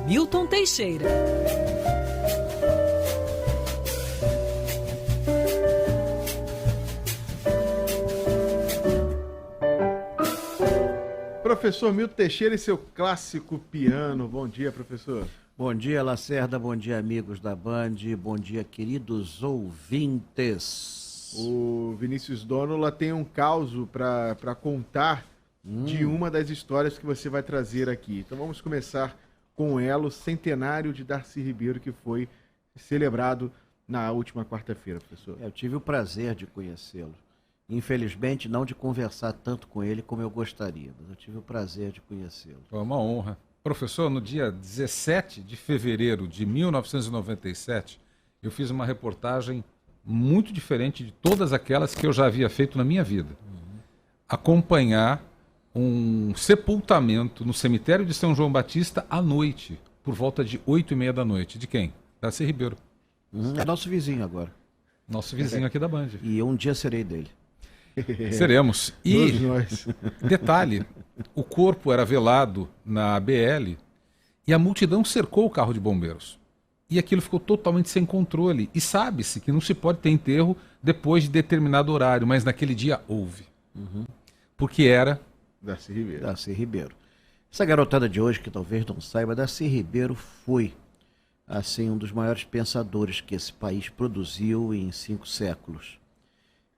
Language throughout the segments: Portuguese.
Milton Teixeira. Professor Milton Teixeira e seu clássico piano. Bom dia, professor. Bom dia, Lacerda. Bom dia, amigos da Band. Bom dia, queridos ouvintes. O Vinícius Dónola tem um causo para contar de uma das histórias que você vai trazer aqui. Então vamos começar com ela, o centenário de Darcy Ribeiro, que foi celebrado na última quarta-feira, professor. Eu tive o prazer de conhecê-lo. Infelizmente, não de conversar tanto com ele como eu gostaria, mas eu tive o prazer de conhecê-lo. Foi uma honra. Professor, no dia 17 de fevereiro de 1997, eu fiz uma reportagem muito diferente de todas aquelas que eu já havia feito na minha vida. Acompanhar um sepultamento no cemitério de São João Batista à noite, por volta de 8h30 da noite. De quem? Darcy Ribeiro. É nosso vizinho agora. Nosso vizinho aqui da Band. E eu um dia serei dele. Seremos. E, Todos nós. detalhe, o corpo era velado na BL e a multidão cercou o carro de bombeiros. E aquilo ficou totalmente sem controle. E sabe-se que não se pode ter enterro depois de determinado horário, mas naquele dia houve. Porque era Darcy Ribeiro. Darcy Ribeiro. Essa garotada de hoje, que talvez não saiba, Darcy Ribeiro foi assim, um dos maiores pensadores que esse país produziu em 5 séculos.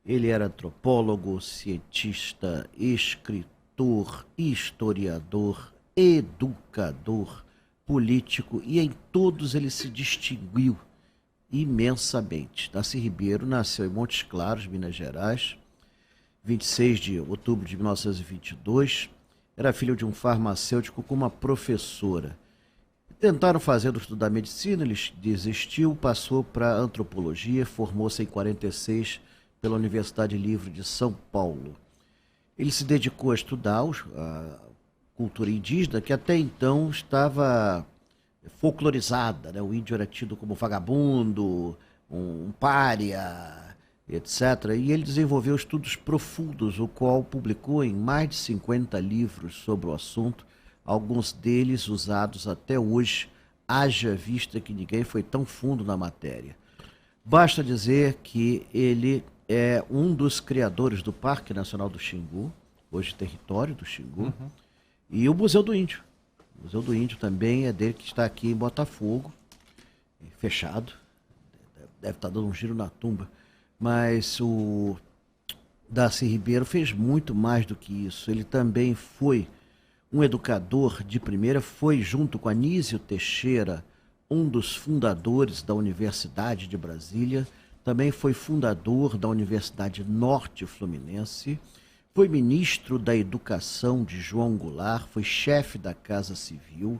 Ele era antropólogo, cientista, escritor, historiador, educador, político, e em todos ele se distinguiu imensamente. Darcy Ribeiro nasceu em Montes Claros, Minas Gerais, 26 de outubro de 1922. Era filho de um farmacêutico com uma professora. Tentaram fazer o estudo da medicina, ele desistiu, passou para antropologia, formou-se em 46 pela Universidade Livre de São Paulo. Ele se dedicou a estudar a cultura indígena, que até então estava folclorizada, né? O índio era tido como vagabundo, um pária, etc. E ele desenvolveu estudos profundos, o qual publicou em mais de 50 livros sobre o assunto, alguns deles usados até hoje, haja vista que ninguém foi tão fundo na matéria. Basta dizer que ele é um dos criadores do Parque Nacional do Xingu, hoje território do Xingu, e o Museu do Índio. O Museu do Índio também é dele, que está aqui em Botafogo, fechado, deve estar dando um giro na tumba, mas o Darcy Ribeiro fez muito mais do que isso. Ele também foi um educador de primeira, foi junto com Anísio Teixeira, um dos fundadores da Universidade de Brasília, também foi fundador da Universidade Norte Fluminense, foi ministro da Educação de João Goulart, foi chefe da Casa Civil,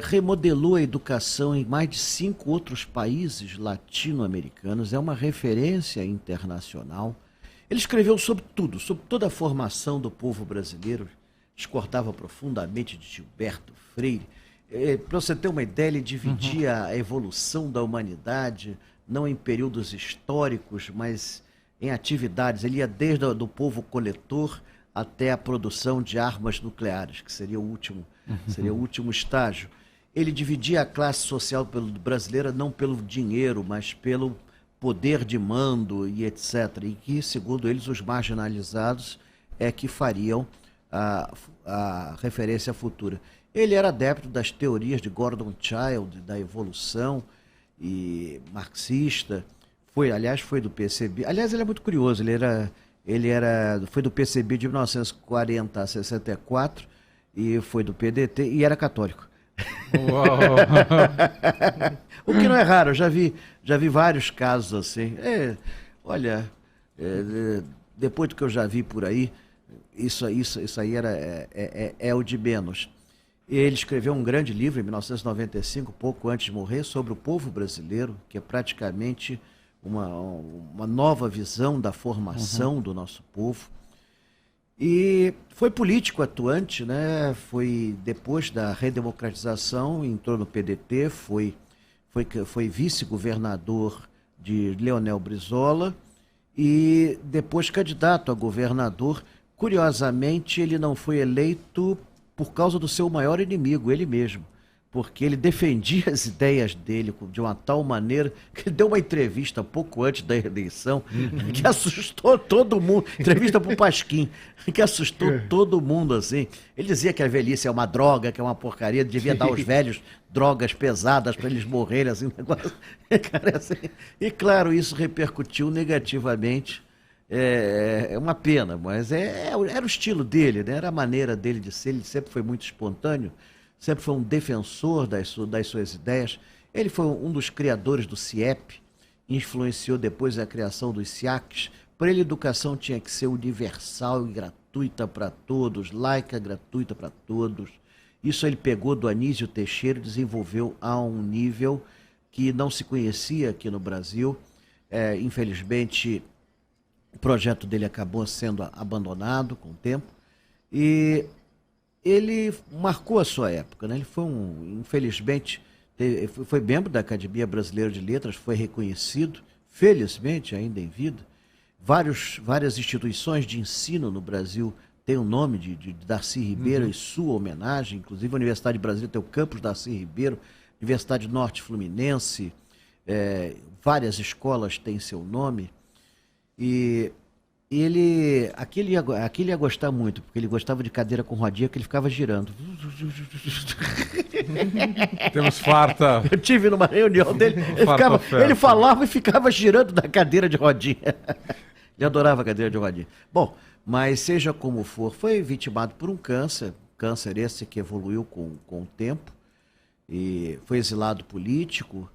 remodelou a educação em mais de 5 outros países latino-americanos, é uma referência internacional. Ele escreveu sobre tudo, sobre toda a formação do povo brasileiro, discordava profundamente de Gilberto Freire. Para você ter uma ideia, ele dividia a evolução da humanidade, não em períodos históricos, mas em atividades. Ele ia desde o povo coletor até a produção de armas nucleares, que seria o último estágio. Ele dividia a classe social brasileira não pelo dinheiro, mas pelo poder de mando e etc. E que, segundo eles, os marginalizados é que fariam a referência futura. Ele era adepto das teorias de Gordon Childe, da evolução, e marxista, foi do PCB. Aliás, ele é muito curioso, foi do PCB de 1940 a 64 e foi do PDT e era católico. Uau. O que não é raro, eu já vi vários casos assim. Depois do que eu já vi por aí, isso aí é o de menos. Ele escreveu um grande livro em 1995, pouco antes de morrer, sobre o povo brasileiro, que é praticamente uma nova visão da formação do nosso povo. E foi político atuante, né? Foi depois da redemocratização, entrou no PDT, foi vice-governador de Leonel Brizola e depois candidato a governador. Curiosamente, ele não foi eleito por causa do seu maior inimigo, ele mesmo. porque ele defendia as ideias dele de uma tal maneira que ele deu uma entrevista pouco antes da eleição que assustou todo mundo. Entrevista para o Pasquim, que assustou todo mundo, assim. Ele dizia que a velhice é uma droga, que é uma porcaria, devia dar aos velhos drogas pesadas para eles morrerem, assim, um negócio. Cara, assim. E claro, isso repercutiu negativamente. É uma pena, mas era o estilo dele, né? Era a maneira dele de ser, ele sempre foi muito espontâneo, sempre foi um defensor das suas ideias. Ele foi um dos criadores do CIEP, influenciou depois a criação dos SIACs. Para ele, a educação tinha que ser universal e gratuita para todos, laica, gratuita para todos. Isso ele pegou do Anísio Teixeira e desenvolveu a um nível que não se conhecia aqui no Brasil. Infelizmente, o projeto dele acabou sendo abandonado com o tempo. E ele marcou a sua época, né? Ele foi infelizmente, foi membro da Academia Brasileira de Letras, foi reconhecido, felizmente ainda em vida. Várias instituições de ensino no Brasil têm o nome de Darcy Ribeiro em sua homenagem, inclusive a Universidade de Brasília tem o campus Darcy Ribeiro, Universidade Norte Fluminense, várias escolas têm seu nome. E aqui ele ia gostar muito, porque ele gostava de cadeira com rodinha, que ele ficava girando. Temos farta. Eu tive numa reunião dele, ele falava e ficava girando na cadeira de rodinha. Ele adorava a cadeira de rodinha. Bom, mas seja como for, foi vitimado por um câncer esse que evoluiu com o tempo, e foi exilado político.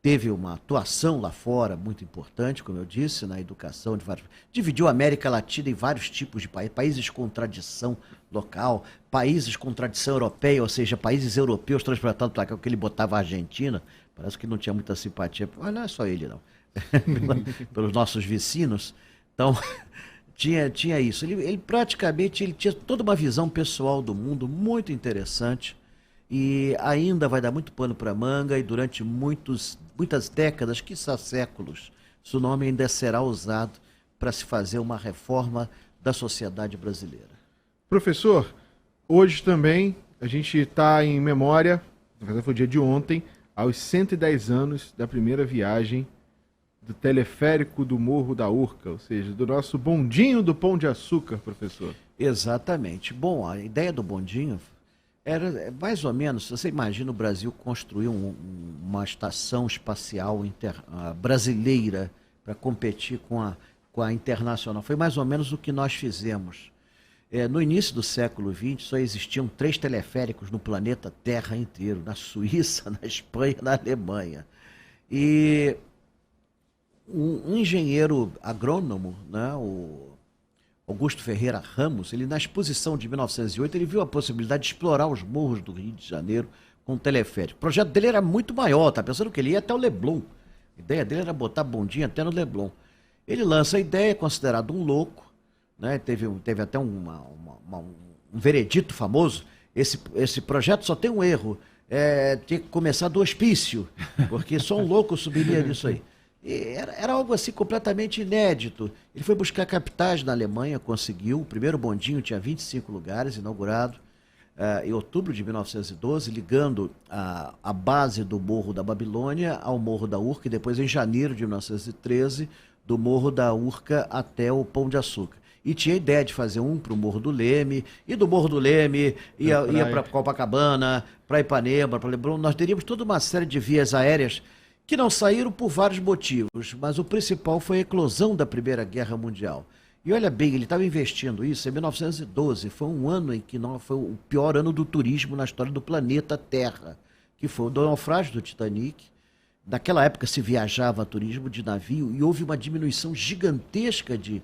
Teve uma atuação lá fora muito importante, como eu disse, na educação. Dividiu a América Latina em vários tipos de países com tradição local, países com tradição europeia, ou seja, países europeus transportados para cá, que ele botava a Argentina. Parece que não tinha muita simpatia, mas não é só ele, não. Pelos nossos vizinhos. Então, tinha isso. Ele praticamente tinha toda uma visão pessoal do mundo muito interessante. E ainda vai dar muito pano para manga, e durante muitas décadas, quiçá séculos, seu nome ainda será usado para se fazer uma reforma da sociedade brasileira. Professor, hoje também a gente está em memória, na verdade foi o dia de ontem, aos 110 anos da primeira viagem do teleférico do Morro da Urca, ou seja, do nosso bondinho do Pão de Açúcar, professor. Exatamente. Bom, a ideia do bondinho era mais ou menos, você imagina o Brasil construir uma estação espacial brasileira para competir com a internacional. Foi mais ou menos o que nós fizemos. No início do século XX, só existiam 3 teleféricos no planeta Terra inteiro, na Suíça, na Espanha, na Alemanha. E um engenheiro agrônomo, né, o Augusto Ferreira Ramos, ele na exposição de 1908, ele viu a possibilidade de explorar os morros do Rio de Janeiro com um teleférico. O projeto dele era muito maior, tá pensando que ele ia até o Leblon. A ideia dele era botar bondinho até no Leblon. Ele lança a ideia, é considerado um louco, né? Teve até um veredito famoso. Esse projeto só tem um erro, tinha que começar do hospício, porque só um louco subiria nisso aí. Era algo assim completamente inédito. Ele foi buscar capitais na Alemanha, conseguiu. O primeiro bondinho tinha 25 lugares, inaugurado em outubro de 1912, ligando a base do Morro da Babilônia ao Morro da Urca, e depois, em janeiro de 1913, do Morro da Urca até o Pão de Açúcar. E tinha a ideia de fazer um para o Morro do Leme, e do Morro do Leme ia para Copacabana, para Ipanema, para Leblon. Nós teríamos toda uma série de vias aéreas que não saíram por vários motivos, mas o principal foi a eclosão da Primeira Guerra Mundial. E olha bem, ele estava investindo isso em 1912, foi um ano em que foi o pior ano do turismo na história do planeta Terra, que foi o naufrágio do Titanic. Naquela época se viajava a turismo de navio e houve uma diminuição gigantesca de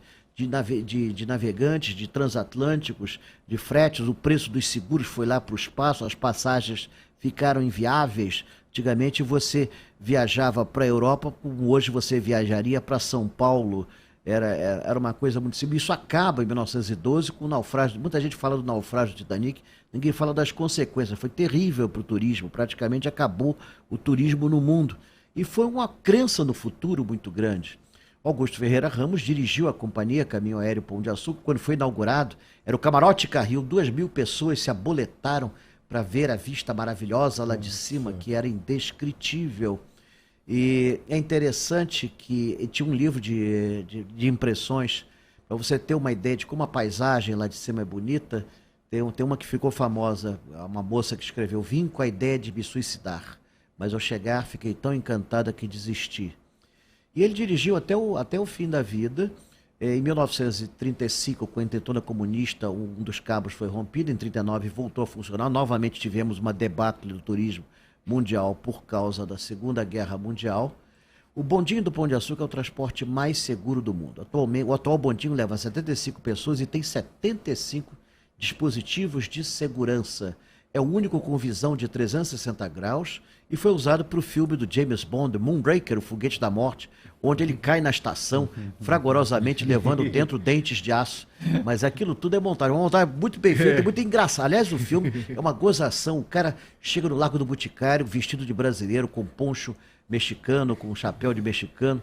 navegantes, de transatlânticos, de fretes, o preço dos seguros foi lá para o espaço, as passagens ficaram inviáveis. Antigamente você viajava para a Europa, como hoje você viajaria para São Paulo. Era uma coisa muito simples. Isso acaba em 1912 com o naufrágio. Muita gente fala do naufrágio do Titanic, ninguém fala das consequências. Foi terrível para o turismo, praticamente acabou o turismo no mundo. E foi uma crença no futuro muito grande. Augusto Ferreira Ramos dirigiu a companhia Caminho Aéreo Pão de Açúcar. Quando foi inaugurado, era o Camarote Carril, 2.000 pessoas se aboletaram para ver a vista maravilhosa lá de cima, que era indescritível. E é interessante que tinha um livro de impressões, para você ter uma ideia de como a paisagem lá de cima é bonita. Tem uma que ficou famosa, uma moça que escreveu: vim com a ideia de me suicidar, mas ao chegar fiquei tão encantada que desisti. E ele dirigiu até o fim da vida. Em 1935, com a intentona comunista, um dos cabos foi rompido. Em 1939 voltou a funcionar. Novamente tivemos uma debacle do turismo mundial por causa da Segunda Guerra Mundial. O bondinho do Pão de Açúcar é o transporte mais seguro do mundo. Atualmente, o atual bondinho leva 75 pessoas e tem 75 dispositivos de segurança. É o único com visão de 360 graus e foi usado para o filme do James Bond, Moonraker, o Foguete da Morte, onde ele cai na estação, fragorosamente levando dentro dentes de aço. Mas aquilo tudo é montagem. Uma montagem muito bem feita, muito engraçada. Aliás, o filme é uma gozação. O cara chega no Largo do Boticário, vestido de brasileiro, com poncho mexicano, com chapéu de mexicano,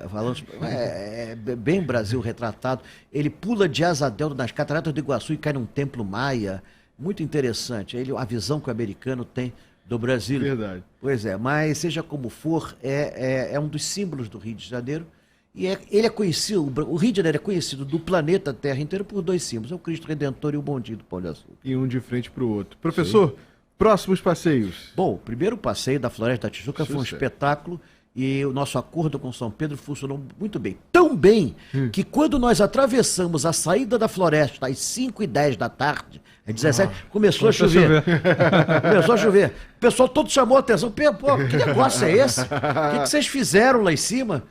falando, é bem Brasil retratado. Ele pula de asa delta nas Cataratas do Iguaçu e cai num templo maia. Muito interessante. A visão que o americano tem do Brasil. Verdade. Pois é, mas seja como for, é um dos símbolos do Rio de Janeiro. E ele é conhecido, o Rio de Janeiro é conhecido do planeta Terra inteiro por dois símbolos: é o Cristo Redentor e o bondinho do Pão de Açúcar. E um de frente para o outro. Professor, próximos passeios. Bom, o primeiro passeio da Floresta da Tijuca foi um espetáculo e o nosso acordo com São Pedro funcionou muito bem. Tão bem que quando nós atravessamos a saída da floresta às 5h10 da tarde, às 17, começou a chover. Começou a chover. O pessoal todo chamou a atenção. Pô, que negócio é esse? O que vocês fizeram lá em cima?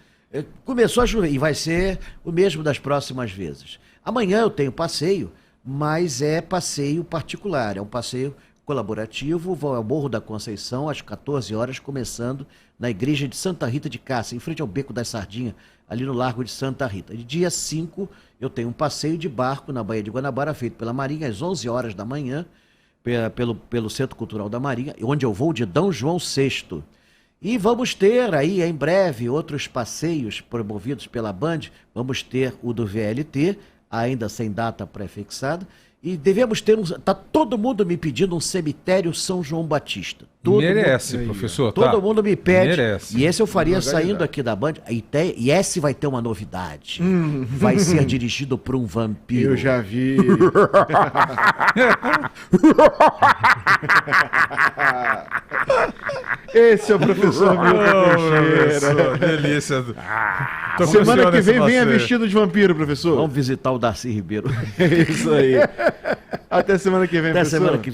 Começou a chover. E vai ser o mesmo das próximas vezes. Amanhã eu tenho passeio, mas é passeio particular. É um passeio colaborativo. Vou ao Morro da Conceição às 14 horas, começando na igreja de Santa Rita de Cássia, em frente ao Beco das Sardinhas, ali no Largo de Santa Rita. De dia 5, eu tenho um passeio de barco na Baía de Guanabara, feito pela Marinha, às 11 horas da manhã, pelo Centro Cultural da Marinha, onde eu vou de D. João VI. E vamos ter aí, em breve, outros passeios promovidos pela Band. Vamos ter o do VLT, ainda sem data pré-fixada. E devemos ter tá todo mundo me pedindo um cemitério São João Batista. Merece, professor. Todo mundo me pede. Merece. E esse eu faria saindo aqui da Band. E esse vai ter uma novidade. Vai ser dirigido por um vampiro. Eu já vi. Esse é o professor Milton Teixeira. Delícia. Semana que vem, venha vestido de vampiro, professor. Vamos visitar o Darcy Ribeiro. É isso aí. Até semana que vem, Até professor. semana que vem.